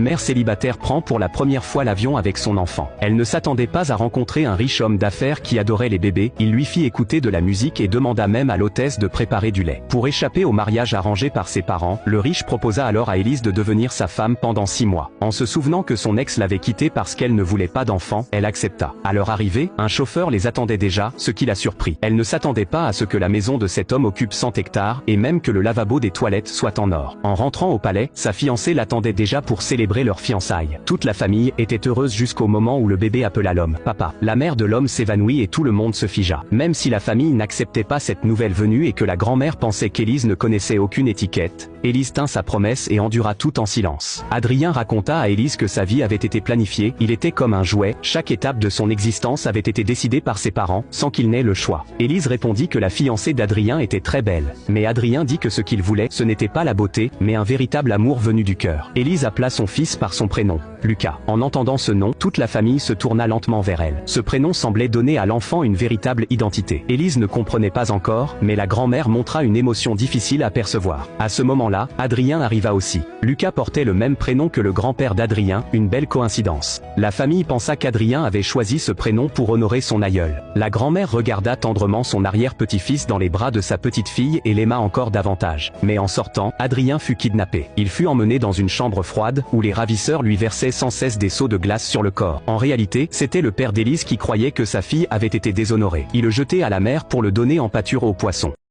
mère célibataire prend pour la première fois l'avion avec son enfant. Elle ne s'attendait pas à rencontrer un riche homme d'affaires qui adorait les bébés, il lui fit écouter de la musique et demanda même à l'hôtesse de préparer du lait. Pour échapper au mariage arrangé par ses parents, le riche proposa alors à Élise de devenir sa femme pendant 6 mois. En se souvenant que son ex l'avait quittée parce qu'elle ne voulait pas d'enfant, elle accepta. À leur arrivée, un chauffeur les attendait déjà, ce qui la surprit. Elle ne s'attendait pas à ce que la maison de cet homme occupe 100 hectares, et même que le lavabo des toilettes soit en or. En rentrant au palais, sa fiancée l'attendait déjà pour célébrer leur fiançailles. Toute la famille était heureuse jusqu'au moment où le bébé appela l'homme « Papa ». La mère de l'homme s'évanouit et tout le monde se figea. Même si la famille n'acceptait pas cette nouvelle venue et que la grand-mère pensait qu'Élise ne connaissait aucune étiquette, Élise tint sa promesse et endura tout en silence. Adrien raconta à Élise que sa vie avait été planifiée, il était comme un jouet, chaque étape de son existence avait été décidée par ses parents, sans qu'il n'ait le choix. Élise répondit que la fiancée d'Adrien était très belle. Mais Adrien dit que ce qu'il voulait, ce n'était pas la beauté, mais un véritable amour venu du cœur. Élise appela son fils par son prénom, Lucas. En entendant ce nom, toute la famille se tourna lentement vers elle. Ce prénom semblait donner à l'enfant une véritable identité. Élise ne comprenait pas encore, mais la grand-mère montra une émotion difficile à percevoir. À ce moment-là, Adrien arriva aussi. Lucas portait le même prénom que le grand-père d'Adrien, une belle coïncidence. La famille pensa qu'Adrien avait choisi ce prénom pour honorer son aïeul. La grand-mère regarda tendrement son arrière-petit-fils dans les bras de sa petite-fille et l'aima encore davantage. Mais en sortant, Adrien fut kidnappé. Il fut emmené dans une chambre froide, où les ravisseurs lui versaient sans cesse des seaux de glace sur le corps. En réalité, c'était le père d'Élise qui croyait que sa fille avait été déshonorée. Il le jetait à la mer pour le donner en pâture aux poissons.